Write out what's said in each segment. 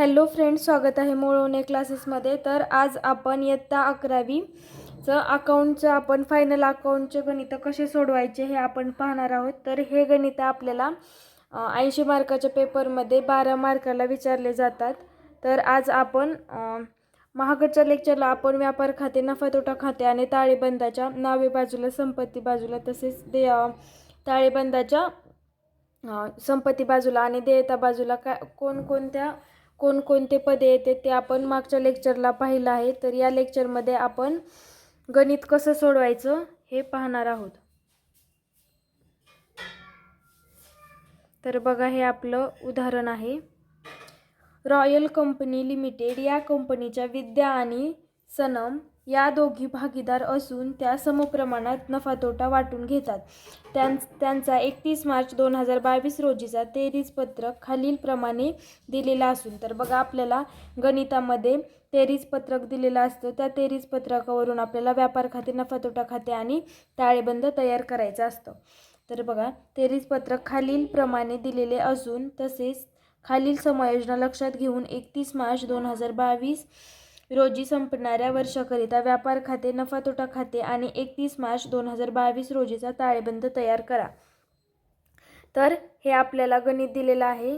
Hello friends, स्वागत आहे मोळवणे क्लासेसमध्ये. तर आज आपण इयत्ता 11वीचं अकाउंटचं आपण फायनल अकाउंटचे गणितं कसे सोडवायचे हे आपण पाहणार आहोत. तर हे गणित आपल्याला 80 मार्काच्या पेपरमध्ये 12 मार्काला विचारले जातात. तर आज आपण महागडच्या लेक्चरला आपण व्यापार खाते, नफा तोटा खाते आणि ताळेबंदाच्या नावे बाजूला, संपत्ती बाजूला तसेच ताळेबंदाच्या संपत्ती बाजूला आणि देयता बाजूला कोणकोणते पदे येते ते आपण मागच्या लेक्चरला पाहिलं आहे. तर या लेक्चरमध्ये आपण गणित कसं सोडवायचं हे पाहणार आहोत. तर बघा, हे आपलं उदाहरण आहे. रॉयल कंपनी लिमिटेड या कंपनीच्या विद्या आणि सनम या दोघी भागीदार असून त्या समप्रमाणात नफा तोटा वाटून घेतात. त्यांचा 31 मार्च 2022 रोजीचा 33 पत्रक खालीलप्रमाणे दिलेला असून. तर बघा, आपल्याला गणितामध्ये 33 पत्रक दिलेलं असतं. त्या 33 पत्रकावरून आपल्याला व्यापार खाते, नफा तोटा खाते आणि ताळेबंद तयार करायचं असतं. तर बघा, 33 पत्रक खालीलप्रमाणे दिलेले असून तसेच खालील समायोजना लक्षात घेऊन 31 मार्च 2022 रोजी संपणाऱ्या वर्षाकरिता व्यापार खाते, नफा तोटा खाते आणि 31 मार्च 2022 रोजीचा ताळेबंद तयार करा. तर हे आपल्याला गणित दिलेलं आहे.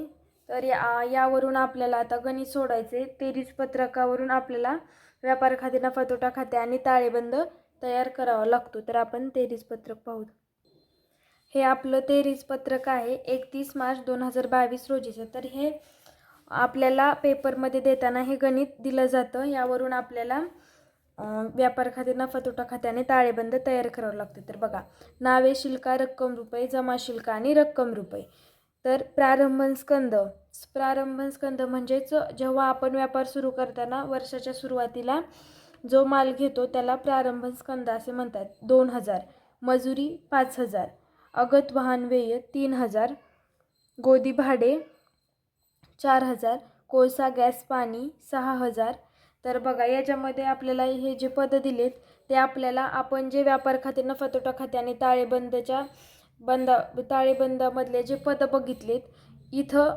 तर यावरून आपल्याला आता गणित सोडायचे. 33 पत्रकावरून आपल्याला व्यापार खाते, नफा तोटा खाते आणि ताळेबंद तयार करावा लागतो. तर आपण 33 पत्रक पाहू. हे आपलं 33 पत्रक आहे 31 मार्च 2022 रोजीचं. तर हे आपल्याला पेपरमध्ये देताना हे गणित दिलं जातं. यावरून आपल्याला व्यापार खाते, नफा तोटा खाते आणि ताळेबंद तयार करावं लागतं. तर बघा, नावे शिल्का, रक्कम रुपये, जमा शिल्का आणि रक्कम रुपये. तर प्रारंभन स्कंद म्हणजेच जेव्हा आपण व्यापार सुरू करताना वर्षाच्या सुरुवातीला जो माल घेतो त्याला प्रारंभन स्कंद असे म्हणतात. 2000 मजुरी, 5000 अगत वाहन व्यय, 3000 गोदी भाडे, 4000 कोळसा, गॅस, पाणी, 6000. तर बघा, याच्यामध्ये आपल्याला हे जे पद दिलेत ते आपल्याला आपण जे व्यापार खाते, नफा तोटा खाते आणि ताळेबंदामधले जे पद बघितलेत, इथं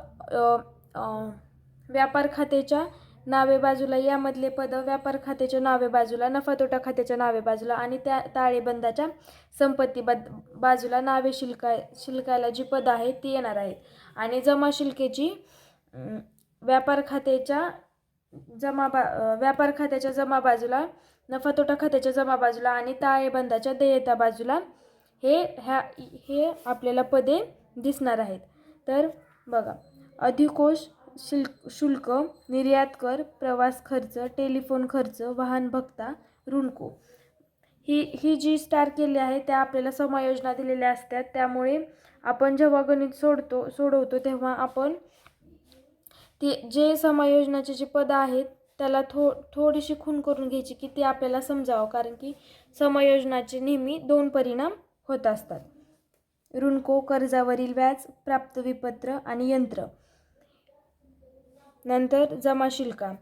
व्यापार खात्याच्या नावे बाजूला यामधले पद व्यापार खात्याच्या नावे बाजूला, नफा तोटा खात्याच्या नावे बाजूला आणि त्या ताळेबंदाच्या संपत्ती बाजूला नावे शिल्काला जी पद आहेत ती येणार आहेत. आणि जमा शिल्केची व्यापार खात्याच्या जमा बाजूला, नफा तोटा खात्याच्या जमा बाजूला आणि ताळेबंदाच्या देयता बाजूला हे आपल्याला पदे दिसणार आहेत. तर बघा, अधिकोष शुल्क, निर्यात कर, प्रवास खर्च, टेलिफोन खर्च, वाहन भत्ता, ऋणको ही जी स्टार केली आहे त्या आपल्याला समायोजना दिलेल्या असतात. त्यामुळे आपण जेव्हा गणित सोडवतो तेव्हा आपण ते जे समायोजनाचे जे पद आहेत त्याला थोडीशी खूण करून घ्यायची की ते आपल्याला समजावं. कारण की समायोजनाचे नेहमी 2 परिणाम होत असतात. ऋणको कर्जावरील व्याज, प्राप्त विपत्र आणि यंत्र. नंतर जमा शिल्का,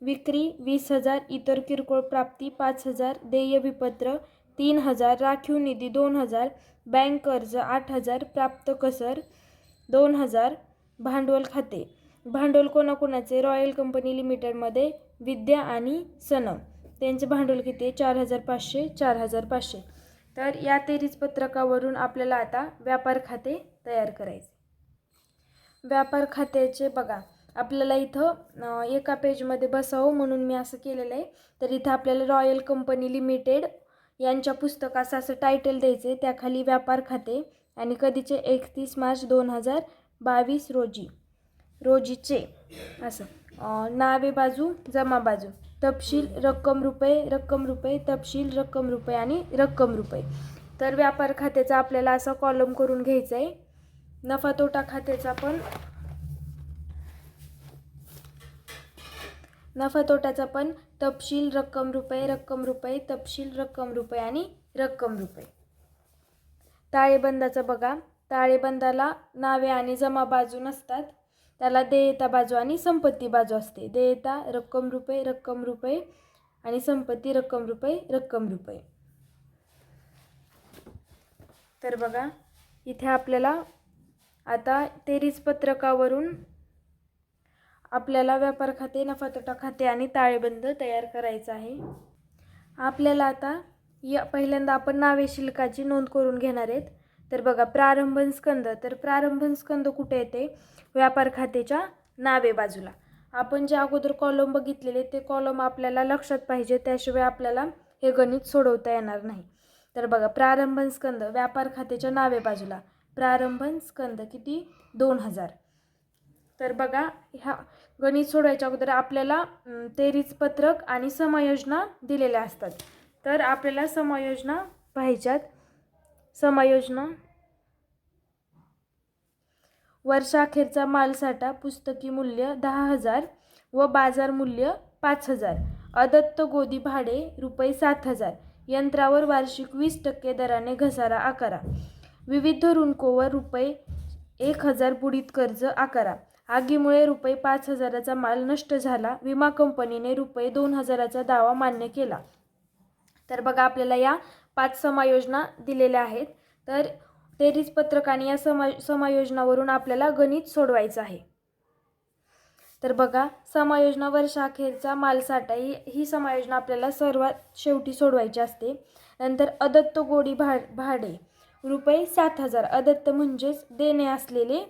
विक्री 20,000, इतर किरकोळ प्राप्ती 5,000, देय विपत्र 3,000, राखीव निधी 2,000, बँक कर्ज 8,000, प्राप्त कसर 2,000. भांडवल खाते, भांडवल कोणाकोणाचे? रॉयल कंपनी लिमिटेडमध्ये विद्या आणि सनम, त्यांचे भांडवल किती आहे? 4,500, 4,500. तर या 33 पत्रकावरून आपल्याला आता व्यापार खाते तयार करायचे. व्यापार खात्याचे बघा, आपल्याला इथं एका पेजमध्ये बसावं म्हणून मी असं केलेलं आहे. तर इथं आपल्याला रॉयल कंपनी लिमिटेड यांच्या पुस्तकाचं असं टायटल द्यायचं आहे. त्याखाली व्यापार खाते आणि कधीचे? 31 मार्च 2022 रोजीचे असं. नावे बाजू, जमा बाजू, तपशील रक्कम रुपये, तपशील रक्कम रुपये आणि रक्कम रुपये. तर व्यापार खात्याचा आपल्याला असा कॉलम करून घ्यायचा आहे. नफा तोटा खात्याचा पण नफा तोटाचा पण तपशील रक्कम रुपये, तपशील रक्कम रुपये आणि रक्कम रुपये. ताळेबंदाचा बघा, ताळेबंदाला नावे आणि जमा बाजू नसतात, त्याला देयता बाजू आणि संपत्ती बाजू असते. देयता रक्कम रुपये आणि संपत्ती रक्कम रुपये. तर बघा, इथे आपल्याला आता 33 पत्रकावरून आपल्याला व्यापार खाते, नफा तोटा खाते आणि ताळेबंद तयार करायचं आहे. आपल्याला आता पहिल्यांदा आपण नावे शिल्लकाची नोंद करून घेणार आहेत. तर बघा, प्रारंभन स्कंद. तर प्रारंभन स्कंद कुठे येते? व्यापार खात्याच्या नावे बाजूला. आपण जे अगोदर कॉलम बघितलेले ते कॉलम आपल्याला लक्षात पाहिजे, त्याशिवाय आपल्याला हे गणित सोडवता येणार नाही. तर बघा, प्रारंभन स्कंद व्यापार खात्याच्या नावे बाजूला. प्रारंभन स्कंद किती? 2000. तर बघा, ह्या गणित सोडवायच्या अगोदर आपल्याला तेरीच पत्रक आणि समायोजना दिलेल्या असतात. तर आपल्याला समायोजना पाहिजेत. समायोजना: वर्षाखेरचा मालसाठा पुस्तकी मूल्य 10,000 व बाजार मूल्य 5,000. अदत्त गोदी भाडे रुपये 7,000. यंत्रावर वार्षिक 20% दराने घसारा आकारा. विविध ऋणकोवर रुपये 1,000 बुडीत कर्ज आकारा. आगीमुळे रुपये 5,000चा माल नष्ट झाला. विमा कंपनीने रुपये 2,000चा दावा मान्य केला. तर बघा, आपल्याला या 5 समायोजना दिलेल्या आहेत. तर तेरीच पत्रक आणि या समायोजनावरून आपल्याला गणित सोडवायचं आहे. तर बघा, समायोजना वर्षाखेरचा मालसाठा ही समायोजना आपल्याला सर्वात शेवटी सोडवायची असते. नंतर अदत्त गोदी भाडे रुपये 7,000. अदत्त म्हणजेच देणे असलेले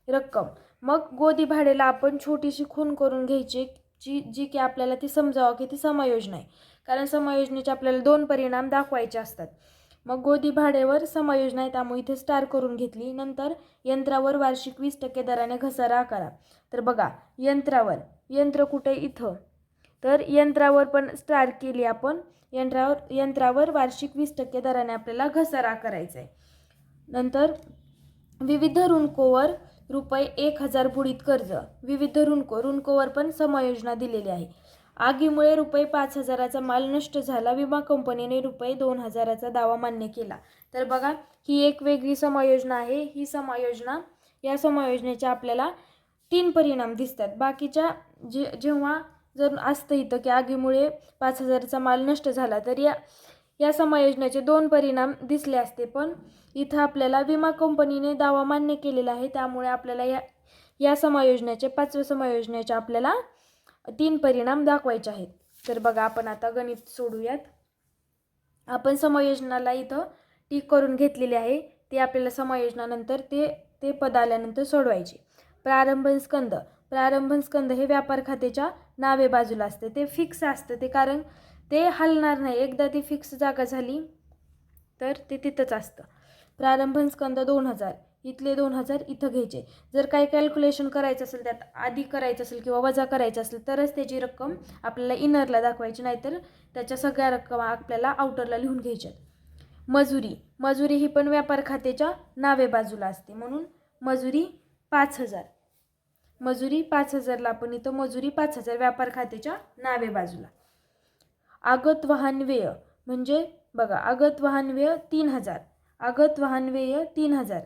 रक्कम. मग गोदी भाडेला आपण छोटीशी खूण करून घ्यायची, जी की आपल्याला ती समजावं की ती समायोजना आहे. कारण समायोजनेचे आपल्याला 2 परिणाम दाखवायचे असतात. मग गोदी भाडेवर समायोजना आहे, त्यामुळे इथे स्टार करून घेतली. नंतर यंत्रावर वार्षिक 20% दराने घसारा आकारा. तर बघा, यंत्र कुठे? इथं. तर यंत्रावर पण स्टार केली आपण. यंत्रावर वार्षिक 20% दराने आपल्याला घसारा करायचा आहे. नंतर विविध ऋणकोवर रुपये 1,000 बुडीत कर्ज. विविध ऋणकोवर पण समायोजना दिलेली आहे. आगीमुळे रुपये 5,000चा माल नष्ट झाला. विमा कंपनीने रुपये 2,000चा दावा मान्य केला. तर बघा, ही एक वेगळी समायोजना आहे. या समायोजनेचे आपल्याला 3 परिणाम दिसतात. बाकीच्या जेव्हा जर असतं इथं की आगीमुळे 5,000चा माल नष्ट झाला, तर या समायोजनेचे 2 परिणाम दिसले असते. पण इथं आपल्याला विमा कंपनीने दावा मान्य केलेला आहे, त्यामुळे आपल्याला या समायोजनेचे 5व्या समायोजनेचे आपल्याला 3 परिणाम दाखवायचे आहेत. तर बघा, आपण आता गणित सोडूयात. आपण समायोजनाला इथं टिक करून घेतलेली आहे. ते आपल्याला समायोजनानंतर ते पद आल्यानंतर सोडवायचे. प्रारंभन स्कंद हे व्यापार खात्याच्या नावे बाजूला असते. ते फिक्स असतं, ते कारण ते हलणार नाही. एकदा ती फिक्स जागा झाली तर ते तिथंच असतं. प्रारंभन स्कंद 2,000. इथले 2,000 इथं घ्यायचे. जर काही कॅल्क्युलेशन करायचं असेल, त्यात अधिक करायचं असेल किंवा वजा करायचं असेल, तरच त्याची रक्कम आपल्याला इनरला दाखवायची, नाहीतर त्याच्या सगळ्या रक्कम आपल्याला आउटरला लिहून घ्यायच्यात. मजुरी ही पण व्यापार खात्याच्या नावे बाजूला असते, म्हणून मजुरी 5,000. मजुरी 5,000ला आपण इथं मजुरी 5,000 व्यापार खात्याच्या नावे बाजूला. आगत वाहन व्यय म्हणजे बघा, आगत वाहन व्यय 3,000. आगत वाहन व्यय 3,000.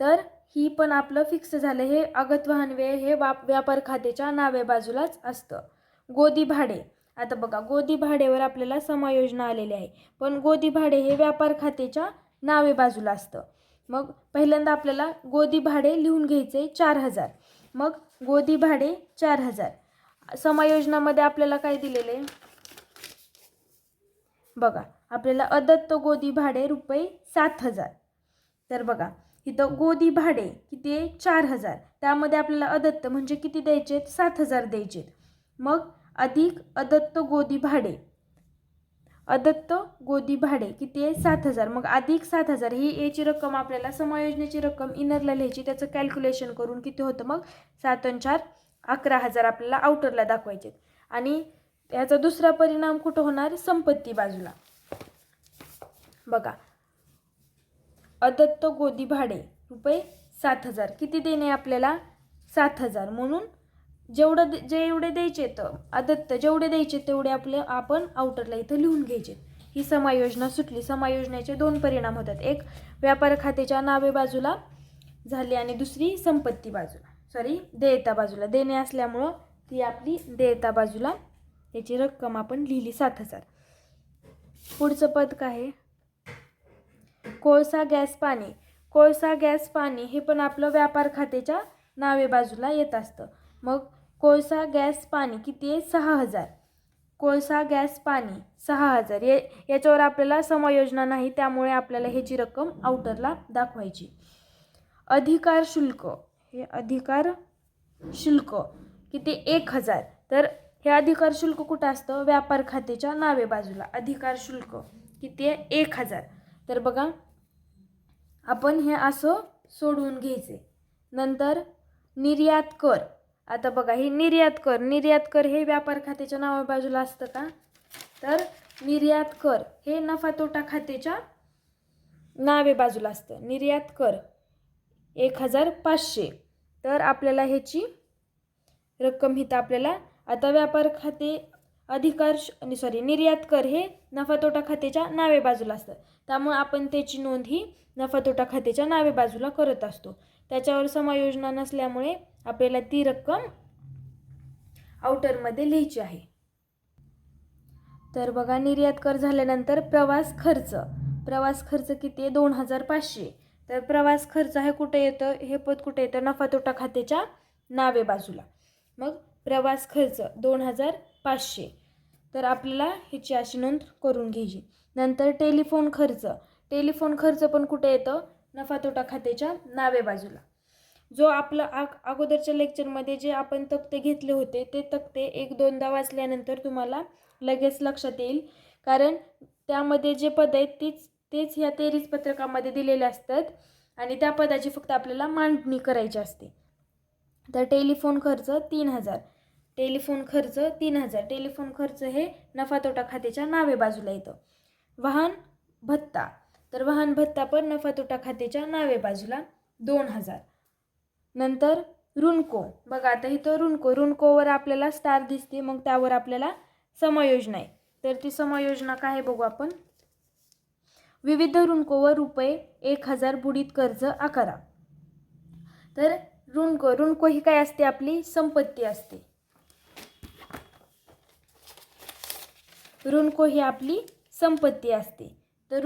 तर ही पण आपलं फिक्स झालं. हे आगत वाहन व्यय हे व्यापार खात्याच्या नावे बाजूलाच असतं. गोदी भाडे. आता बघा, गोदी भाडेवर आपल्याला समायोजना आलेली आहे, पण गोदी भाडे हे व्यापार खात्याच्या नावे बाजूला असतं. मग पहिल्यांदा आपल्याला गोदी भाडे लिहून घ्यायचे 4,000. मग गोदी भाडे 4,000. समायोजनामध्ये आपल्याला काय दिलेले बघा, आपल्याला अदत्त गोदी भाडे रुपये 7,000. तर बघा, इथं गोदी भाडे किती आहे? 4,000. त्यामध्ये आपल्याला अदत्त म्हणजे किती द्यायचे? 7,000 द्यायचे. मग अधिक अदत्त गोदी भाडे. अदत्त गोदी भाडे किती आहे? 7,000. मग अधिक 7,000 ही याची रक्कम आपल्याला समायोजनेची रक्कम इनरला लिहायची. त्याचं कॅल्क्युलेशन करून किती होतं? मग 7 आणि 4 11,000 आपल्याला आउटरला दाखवायचे. आणि याचा दुसरा परिणाम कुठं होणार? संपत्ती बाजूला. बघा, अदत्त गोदी भाडे रुपये 7,000. किती देणे आपल्याला? 7,000. म्हणून जेवढे द्यायचे तर अदत्त जेवढे द्यायचे तेवढे आपण आउटरला इथं लिहून घ्यायचे. ही समायोजना सुटली. समायोजनेचे 2 परिणाम होतात. एक व्यापार खात्याच्या नावे बाजूला झाली आणि दुसरी संपत्ती बाजूला, देयता बाजूला. देणे असल्यामुळं ती आपली देयता बाजूला, याची रक्कम आपण लिहिली 7,000. पुढचं पद काय आहे? कोळसा गॅस पाणी. कोळसा गॅस पाणी हे पण आपलं व्यापार खात्याच्या नावे बाजूला येत असतं. मग कोळसा गॅस पाणी किती आहे 6,000. कोळसा गॅस पाणी 6,000 याच्यावर आपल्याला समायोजना नाही, त्यामुळे आपल्याला ह्याची रक्कम आउटरला दाखवायची. अधिकार शुल्क, हे अधिकार शुल्क किती 1,000. तर हे अधिकार शुल्क कुठं असतं? व्यापार खात्याच्या नावे बाजूला. अधिकार शुल्क किती आहे 1,000. तर बघा आपण हे असं सोडवून घ्यायचे. नंतर निर्यात कर. आता बघा हे निर्यात कर हे व्यापार खात्याच्या नावे बाजूला असतं का? तर निर्यात कर हे नफा तोटा खात्याच्या नावे बाजूला असतं. निर्यात कर 1,500. तर आपल्याला ह्याची रक्कम हिथं आपल्याला आता व्यापार खाते निर्यात कर हे नफा तोटा खात्याच्या नावे बाजूला असतं, त्यामुळे आपण त्याची नोंद ही नफा तोटा खात्याच्या नावे बाजूला करत असतो. त्याच्यावर समायोजना नसल्यामुळे आपल्याला ती रक्कम आउटरमध्ये लिहायची आहे. तर बघा निर्यात कर झाल्यानंतर प्रवास खर्च किती आहे 2,500. तर प्रवास खर्च हे कुठे येतं? हे पद कुठे येतं? नफा तोटा खात्याच्या नावे बाजूला. मग प्रवास खर्च 2,500. तर आपल्याला ह्याची अशी नोंद करून घ्यायची. नंतर टेलिफोन खर्च पण कुठे येतं? नफा तोटा खात्याच्या नावे बाजूला. जो आपलं अगोदरच्या लेक्चरमध्ये जे आपण तक्ते घेतले होते ते तक्ते 1-2दा वाचल्यानंतर तुम्हाला लगेच लक्षात येईल, कारण त्यामध्ये जे पद आहेत तेच ह्या 23 पत्रकामध्ये दिलेले असतात आणि त्या पदाची फक्त आपल्याला मांडणी करायची असते. तर टेलिफोन खर्च 3,000. टेलिफोन खर्च हे नफा तोटा खात्याच्या नावे बाजूला येतं. वाहन भत्ता पण नफा तोटा खात्याच्या नावे बाजूला 2,000. नंतर ऋणको. बघा आता इथं ऋणकोवर आपल्याला स्टार दिसते, मग त्यावर आपल्याला समायोजना आहे. तर ती समायोजना काय आहे बघू आपण. विविध ऋणकोवर रुपये 1,000 बुडीत कर्ज आकारा. तर ऋणको ही काय असते? आपली संपत्ती असते. ऋणको ही आपली संपत्ती असते. तर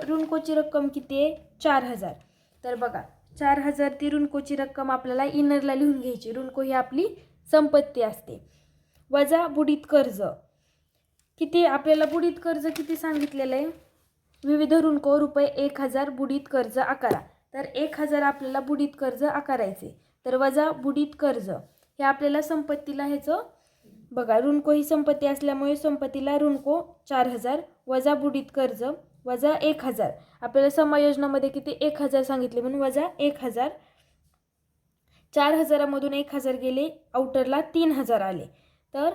ऋणकोची रक्कम किती आहे 4,000. तर बघा 4,000 ती ऋणकोची रक्कम आपल्याला इनरला लिहून घ्यायची. ऋणको ही आपली संपत्ती असते. वजा बुडीत कर्ज किती? आपल्याला बुडीत कर्ज किती सांगितलेलं आहे? विविध ऋणको रुपये 1,000 बुडीत कर्ज आकारा. तर 1,000 आपल्याला बुडीत कर्ज आकारायचे. तर वजा बुडीत कर्ज हे आपल्याला संपत्तीला ह्याचं बघा ऋणको ही संपत्ती असल्यामुळे संपत्तीला ऋणको 4,000 वजा बुडीत कर्ज वजा 1,000. आपल्याला समायोजनामध्ये किती 1,000 सांगितले म्हणून वजा 1,000. 4,000मधून 1,000 गेले, आउटरला 3,000 आले. तर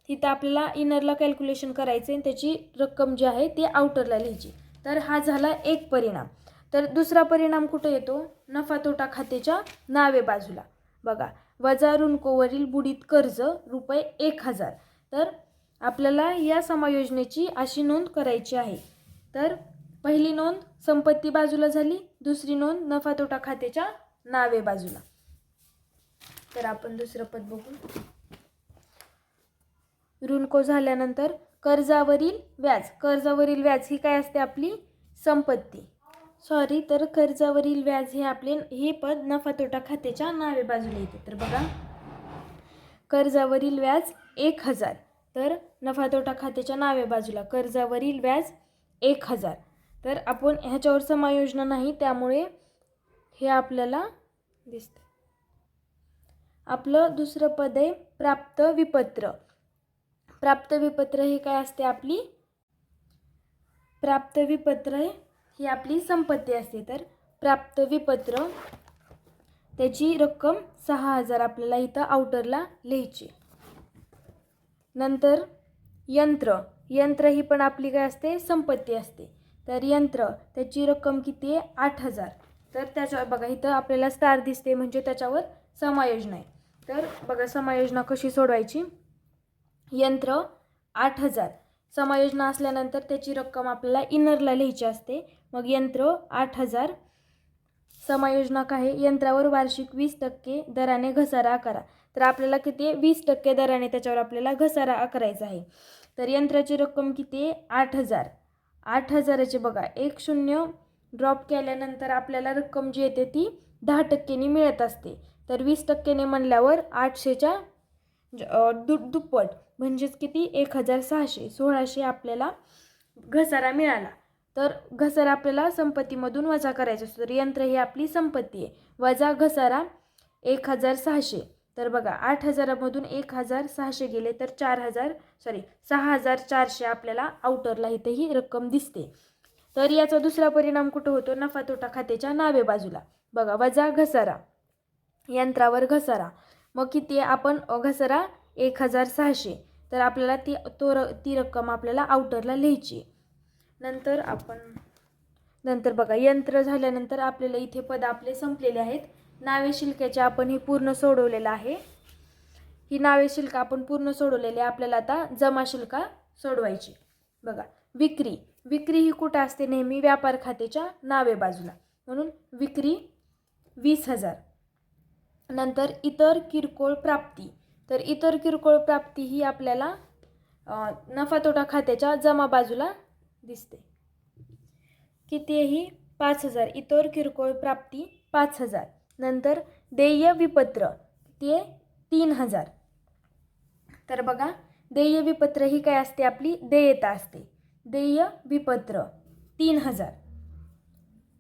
तिथं आपल्याला इनरला कॅल्क्युलेशन करायचे आणि त्याची रक्कम जी आहे ती आउटरला लिहायची. तर हा झाला एक परिणाम. तर दुसरा परिणाम कुठे येतो? नफा तोटा खात्याच्या नावे बाजूला. बघा वजा ऋणकोवरील बुडीत कर्ज रुपये 1,000. तर आपल्याला या समायोजनेची अशी नोंद करायची आहे. तर पहिली नोंद संपत्ती बाजूला झाली, दुसरी नोंद नफा तोटा खात्याच्या नावे बाजूला. तर आपण दुसरं पद बघू. ऋणको झाल्यानंतर कर्जावरील व्याज ही काय असते? आपली संपत्ती. तर कर्जावरील व्याज हे पद नफा तोटा खात्याच्या नावे बाजूला येते. तर बघा कर्जावरील व्याज 1,000. तर नफा तोटा खात्याच्या नावे बाजूला कर्जावरील व्याज 1,000. तर आपण ह्याच्यावर समायोजना नाही, त्यामुळे हे आपल्याला दिसते. आपलं दुसरं पद आहे प्राप्त विपत्र ही काय असते? आपली प्राप्त विपत्र ही आपली संपत्ती असते. तर प्राप्त विपत्र त्याची रक्कम 6,000 आपल्याला इथं आउटरला लिहायची. नंतर यंत्र ही पण आपली काय असते? संपत्ती असते. तर यंत्र त्याची रक्कम किती आहे 8,000. तर त्याच्यावर बघा इथं आपल्याला स्टार दिसते म्हणजे त्याच्यावर समायोजना आहे. तर बघा समायोजना कशी सोडवायची. यंत्र 8,000 समायोजना असल्यानंतर त्याची रक्कम आपल्याला इनरला लिहायची असते. मग यंत्र 8,000 समायोजना काय आहे? यंत्रावर वार्षिक 20% दराने घसारा आकारा. तर आपल्याला किती आहे 20% दराने त्याच्यावर आपल्याला घसारा आकारायचा आहे. तर यंत्राची रक्कम किती आहे 8,000. 8,000चे बघा 1 शून्य ड्रॉप केल्यानंतर आपल्याला रक्कम जी येते ती 10%नी मिळत असते. तर 20% म्हणल्यावर 800च्या दुप्पट म्हणजेच किती 1600. 1600 आपल्याला घसारा मिळाला. तर घसारा आपल्याला संपत्तीमधून वजा करायचा असतो. तर यंत्र ही आपली संपत्ती आहे. वजा घसारा 1600. तर बघा 8000मधून 1600 गेले तर 6400 आपल्याला आउटरला इथे ही रक्कम दिसते. तर याचा दुसरा परिणाम कुठं होतो? नफा तोटा खात्याच्या नावे बाजूला बघा वजा घसारा, यंत्रावर घसारा. मग किती आहे? आपण घसारा 1600. तर आपल्याला ती रक्कम आपल्याला आउटरला लिहायची. नंतर बघा यंत्र झाल्यानंतर आपल्याला इथे पद आपले संपलेले आहेत. नावे शिल्काचे आपण हे पूर्ण सोडवलेलं आहे. ही नावे शिल्क आपण पूर्ण सोडवलेली आहे. आपल्याला आता जमा शिल्का सोडवायची. बघा विक्री ही कुठं असते? नेहमी व्यापार खात्याच्या नावे बाजूला. म्हणून विक्री 20,000. नंतर इतर किरकोळ प्राप्ती. तर इतर किरकोळ प्राप्ती ही आपल्याला नफा तोटा खात्याच्या जमा बाजूला दिसते. किती आहे ही? 5,000. इतर किरकोळ प्राप्ती 5,000. नंतर देय विपत्र किती आहे? 3,000. तर बघा देय विपत्र ही काय असते? आपली देयता असते. देय विपत्र 3,000.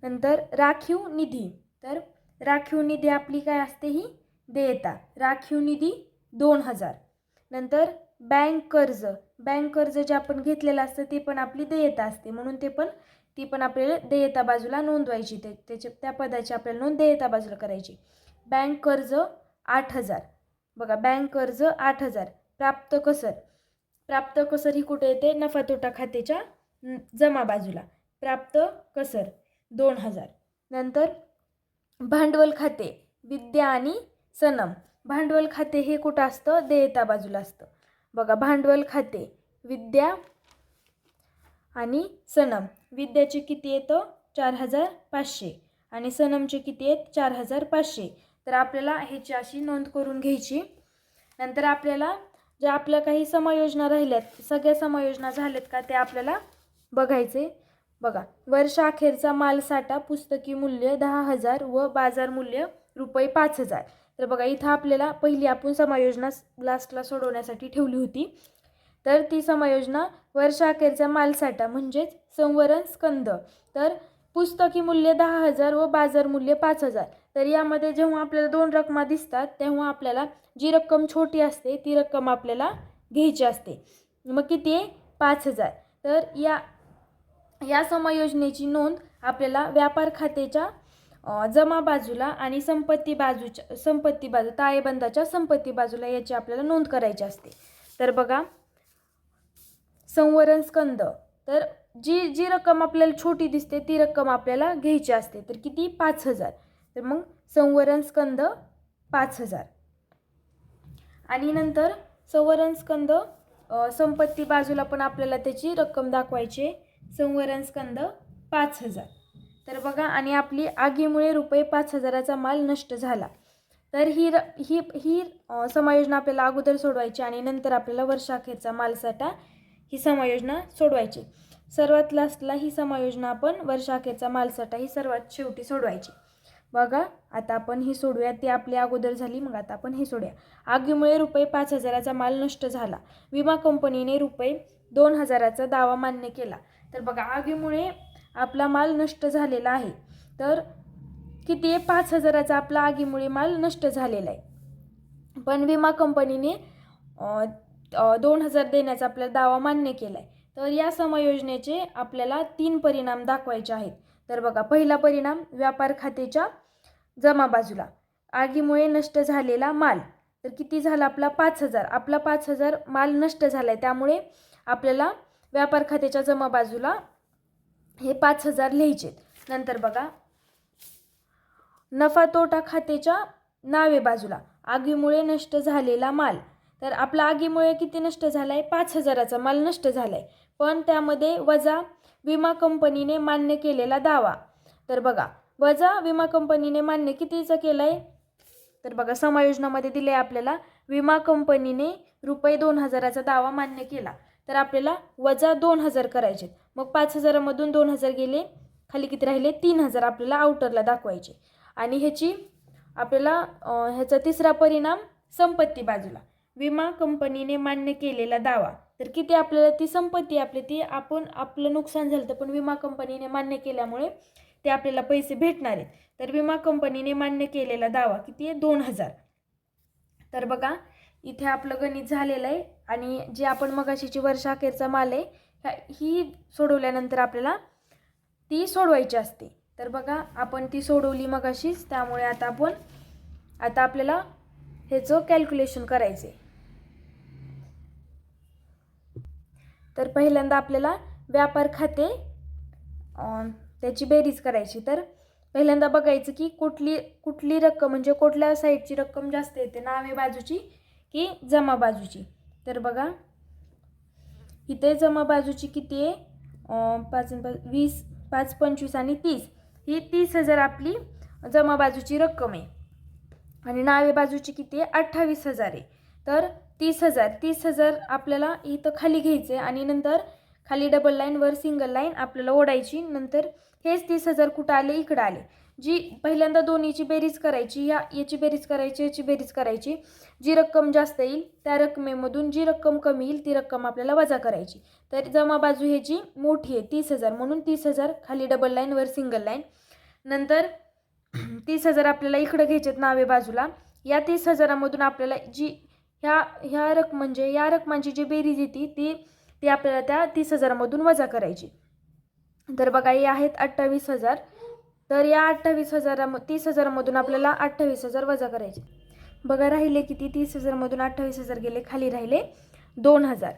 नंतर राखीव निधी. तर राखीव निधी आपली काय असते? ही देयता. राखीव निधी 2,000. नंतर बँक कर्ज जे आपण घेतलेलं असतं ते पण आपली देयता असते. म्हणून ती पण आपल्याला देयता बाजूला नोंदवायची. त्या पदाची आपल्याला नोंद देयता बाजूला करायची. बँक कर्ज 8,000. बघा बँक कर्ज 8,000. प्राप्त कसर ही कुठे येते? नफा तोटा खात्याच्या जमा बाजूला. प्राप्त कसर 2,000. नंतर भांडवल खाते विद्या आणि सनम. भांडवल खाते हे कुठं असतं? देयता बाजूला असतं. बघा भांडवल खाते विद्या आणि सनम. विद्याचे किती येतं? 4,500 आणि सनमचे किती आहेत? 4,500. तर आपल्याला ह्याची अशी नोंद करून घ्यायची. नंतर आपल्याला ज्या आपल्या काही समायोजना राहिल्यात, सगळ्या समायोजना झाल्यात का ते आपल्याला बघायचे. बघा वर्षाअखेरचा मालसाठा पुस्तकी मूल्य 10,000 व बाजार मूल्य रुपये 5,000. तर बघा इथं आपल्याला पहिली आपण समायोजना लास्टला सोडवण्यासाठी ठेवली होती. तर ती समायोजना वर्षाअखेरचा मालसाठा म्हणजेच संवरण स्कंद. तर पुस्तकी मूल्य 10,000 व बाजार मूल्य 5,000. तर यामध्ये जेव्हा आपल्याला दोन रकमा दिसतात तेव्हा आपल्याला जी रक्कम छोटी असते ती रक्कम आपल्याला घ्यायची असते. मग किती आहे? 5,000. तर या समायोजनेची नोंद आपल्याला व्यापार खात्याच्या जमा बाजूला आणि संपत्ती बाजू ताळेबंदाच्या संपत्ती बाजूला याची आपल्याला नोंद करायची असते. तर बघा संवरण स्कंद. तर जी रक्कम आपल्याला छोटी दिसते ती रक्कम आपल्याला घ्यायची असते. तर किती? 5,000. तर मग संवरण स्कंद 5,000. आणि नंतर संवरण स्कंद संपत्ती बाजूला पण आपल्याला त्याची रक्कम दाखवायची. संवरण स्कंद 5,000. तर बघा आणि आपली आगीमुळे रुपये 5,000चा माल नष्ट झाला. तर ही समायोजना आपल्याला अगोदर सोडवायची आणि नंतर आपल्याला वर्षाअखेरचा मालसाठा ही समायोजना सोडवायची. सर्वात लास्टला ही समायोजना आपण वर्षाअखेरचा मालसाठा ही सर्वात शेवटी सोडवायची. बघा आता आपण ही सोडूया. ती आपली अगोदर झाली. मग आता आपण ही सोडूया. आगीमुळे रुपये 5,000चा माल नष्ट झाला. विमा कंपनीने रुपये 2,000चा दावा मान्य केला. तर बघा आगीमुळे आपला माल नष्ट झालेला आहे. तर किती आहे? 5,000चा आपला आगीमुळे माल नष्ट झालेला आहे. पण विमा कंपनीने 2,000 देण्याचा आपल्याला दावा मान्य केला आहे. तर या समायोजनेचे आपल्याला 3 परिणाम दाखवायचे आहेत. तर बघा पहिला परिणाम व्यापार खात्याच्या जमा बाजूला आगीमुळे नष्ट झालेला माल. तर किती झाला आपला? 5,000. आपला 5,000 माल नष्ट झाला आहे. त्यामुळे आपल्याला व्यापार खात्याच्या जमा बाजूला हे 5,000 लिहायचे. नंतर बघा नफा तोटा खात्याच्या नावे बाजूला आगीमुळे नष्ट झालेला माल. तर आपला आगीमुळे किती नष्ट झाला आहे? 5,000चा माल नष्ट झाला आहे. पण त्यामध्ये वजा विमा कंपनीने मान्य केलेला दावा. तर बघा वजा विमा कंपनीने मान्य कितीचा केला आहे? तर बघा समायोजनामध्ये दिले आहे आपल्याला विमा कंपनीने रुपये 2,000चा दावा मान्य केला. तर आपल्याला वजा 2,000 करायचे. मग 5,000मधून 2,000 गेले, खाली किती राहिले? 3,000 आपल्याला आउटरला दाखवायचे. आणि ह्याची आपल्याला ह्याचा तिसरा परिणाम संपत्ती बाजूला, विमा कंपनीने मान्य केलेला दावा. तर किती आपल्याला ती संपत्ती आपली ती आपलं नुकसान झालं तर पण विमा कंपनीने मान्य केल्यामुळे ते आपल्याला पैसे भेटणार आहेत. तर विमा कंपनीने मान्य केलेला दावा किती आहे? 2000. तर बघा इथे आपलं गणित झालेलं आहे आणि जे आपण मगाशीची वर्षाखेरचा माल आहे ही सोडवल्यानंतर आपल्याला ती सोडवायची असते. तर बघा आपण ती सोडवली मगाशीच, त्यामुळे आता आपल्याला ह्याचं कॅल्क्युलेशन करायचं आहे. तर पहिल्यांदा आपल्याला व्यापार खाते त्याची बेरीज करायची. तर पहिल्यांदा बघायचं की कुठली रक्कम म्हणजे कुठल्या साईडची रक्कम जास्त येते, नावे बाजूची की जमा बाजूची. तर बघा इथे जमा बाजूची किती आहे? 5 20, 5 25 आणि 30. ही 30,000 आपली जमा बाजूची रक्कम आहे आणि नावे बाजूची किती आहे? 28,000 आहे. तर 30,000 आपल्याला इथं खाली घ्यायचे आणि नंतर खाली डबल लाईन वर सिंगल लाईन आपल्याला ओढायची. नंतर हेच 30,000 कुठं आले? इकडं आले. जी पहिल्यांदा दोन्हीची बेरीज करायची, याची बेरीज करायची, याची बेरीज करायची. जी रक्कम जास्त येईल त्या रकमेमधून जी रक्कम कमी येईल ती रक्कम आपल्याला वजा करायची. तर जमा बाजू ह्याची मोठी आहे 30,000, म्हणून 30,000 खाली डबल लाईन वर सिंगल लाईन. नंतर 30,000 आपल्याला इकडं घ्यायचेत नावे बाजूला. या 30,000मधून आपल्याला जी ह्या रक्कम म्हणजे या रकमांची जी बेरीज येते ती आपल्याला त्या 30,000मधून वजा करायची. तर बघा हे आहेत 28,000. तर या 30,000मधून आपल्याला 28,000 वजा करायचे. बघा राहिले किती? 30,000मधून 28,000 गेले, खाली राहिले 2,000.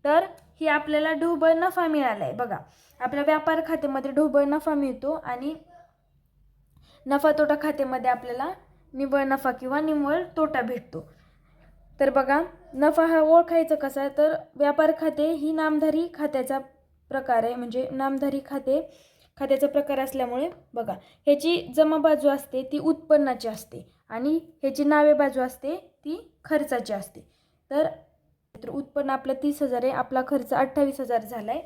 तर ही आपल्याला ढोबळ नफा मिळाला आहे. बघा आपल्या व्यापार खात्यामध्ये ढोबळ नफा मिळतो आणि नफा तोटा खात्यामध्ये आपल्याला निव्वळ नफा किंवा निव्वळ तोटा भेटतो. तर बघा नफा हा ओळखायचा कसा? तर व्यापार खाते ही नामधारी खात्याचा प्रकार आहे, म्हणजे नामधारी खात्याचा प्रकार असल्यामुळे बघा ह्याची जमा बाजू असते ती उत्पन्नाची असते आणि ह्याची नावे बाजू असते ती खर्चाची असते. तर उत्पन्न आपलं 30,000 आहे, आपला खर्च 28,000 झाला आहे.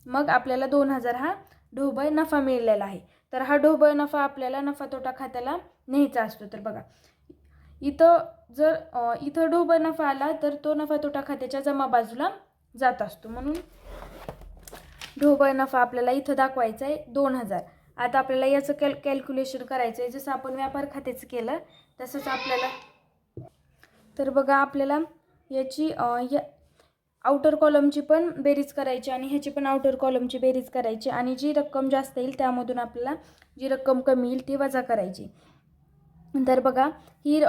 मग आपल्याला 2,000 हा ढोबळ नफा मिळालेला आहे. तर हा ढोबळ नफा आपल्याला नफा तोटा खात्याला न्यायचा असतो. तर बघा इथं ढोबळ नफा आला तर तो नफा तोटा खात्याच्या जमा बाजूला जात असतो, म्हणून ढोबळ नफा आपल्याला इथं दाखवायचा आहे 2,000. आता आपल्याला याचं कॅल्क्युलेशन करायचं आहे, जसं आपण व्यापार खात्याचं केलं तसंच आपल्याला. तर बघा आपल्याला याची आउटर कॉलमची पण बेरीज करायची आणि ह्याची पण आउटर कॉलमची बेरीज करायची आणि जी रक्कम जास्त येईल त्यामधून आपल्याला जी रक्कम कमी येईल ती वजा करायची. तर बघा ही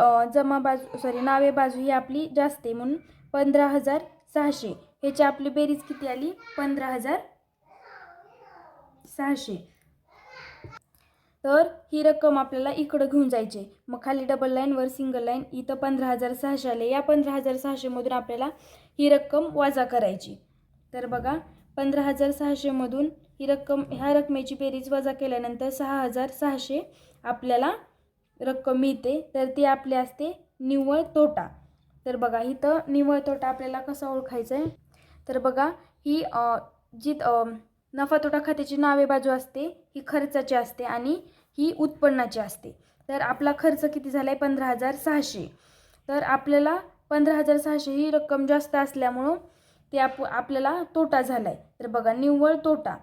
नावे बाजू ही आपली जास्त आहे म्हणून 15,600. ह्याची आपली बेरीज किती आली? 15,600. तर ही रक्कम आपल्याला इकडं घेऊन जायची. मग खाली डबल लाईन वर सिंगल लाईन. इथं 15,600 आले. या 15,600मधून आपल्याला ही रक्कम वजा करायची. तर बघा 15,600मधून ह्या रकमेची बेरीज वजा केल्यानंतर 6,600 आपल्याला रक्कम मिळते. तर ती आपली असते निव्वळ तोटा. तर बघा इथं निव्वळ तोटा आपल्याला कसा ओळखायचा आहे? तर बघा ही जी नफा तोटा खात्याची नावे बाजू असते ही खर्चाची असते आणि ही उत्पन्नाची असते. तर आपला खर्च किती झाला आहे? 15,600. तर आपल्याला 15,600 ही रक्कम जास्त असल्यामुळं ते आपल्याला तोटा झाला आहे. तर बघा निव्वळ तोटा.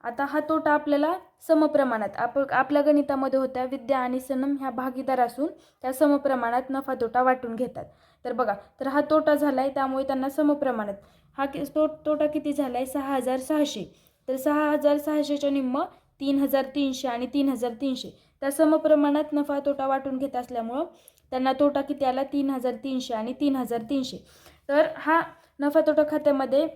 आता हा तोटा आपल्याला समप्रमाणात आपल्या गणितामध्ये होत्या विद्या आणि सनम ह्या भागीदार असून त्या समप्रमाणात नफा तोटा वाटून घेतात. तर बघा तर हा तोटा झाला आहे त्यामुळे त्यांना समप्रमाणात हा तोटा किती झाला आहे? 6,600. तर 6,600च्या निम्म 3,300 आणि 3,300 त्या समप्रमाणात नफा तोटा वाटून घेत असल्यामुळं त्यांना तोटा किती आला? 3,300 आणि 3,300. तर हा नफा तोटा खात्यामध्ये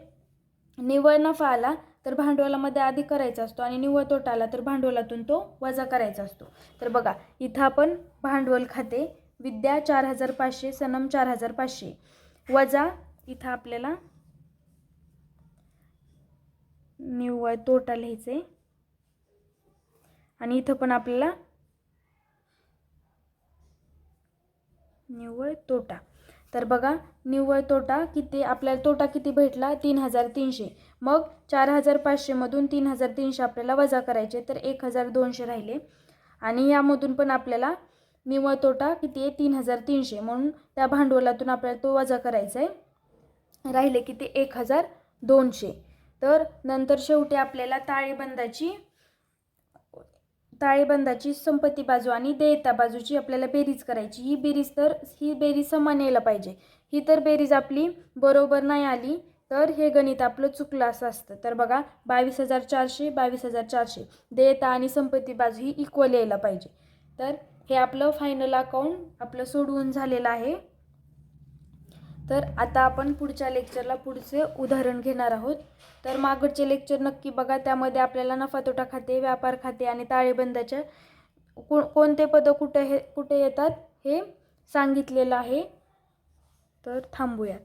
निव्वळ नफा आला तर भांडवलामध्ये आधी करायचा असतो आणि निव्वळ तोटा आला तर भांडवलातून तो वजा करायचा असतो. तर बघा इथं आपण भांडवल खाते विद्या 4,500, सनम 4,500 वजा इथं आपल्याला निव्वळ तोटा लिहायचे आणि इथं पण आपल्याला निव्वळ तोटा. तर बघा निव्वळ तोटा किती आपल्याला तोटा किती भेटला? 3,300. मग 4,500मधून 3,300 आपल्याला वजा करायचे तर 1,200 राहिले आणि यामधून पण आपल्याला निव्वळ तोटा किती आहे 3300, म्हणून त्या भांडवलातून आपल्याला तो वजा करायचा आहे. राहिले किती 1200. तर नंतर शेवटी आपल्याला ताळेबंदाची संपत्ती बाजू आणि देयता बाजूची आपल्याला बेरीज करायची. ही बेरीज समान यायला पाहिजे. ही तर बेरीज आपली बरोबर नाही आली तर हे गणित आपलं चुकलं असं असतं. तर बघा 22,400 देयता आणि संपत्ती बाजू ही इक्वल यायला पाहिजे. तर हे आपलं फायनल अकाउंट आपलं सोडवून झालेलं आहे. तर आता आपण पुढच्या लेक्चरला पुढचे उदाहरण घेणार आहोत. तर मागचे लेक्चर नक्की बघा. त्यामध्ये आपल्याला नफा तोटा खाते, व्यापार खाते आणि ताळेबंदाच्या कोणते पद कुठे येतात हे सांगितलेलं आहे. तर थांबूयात.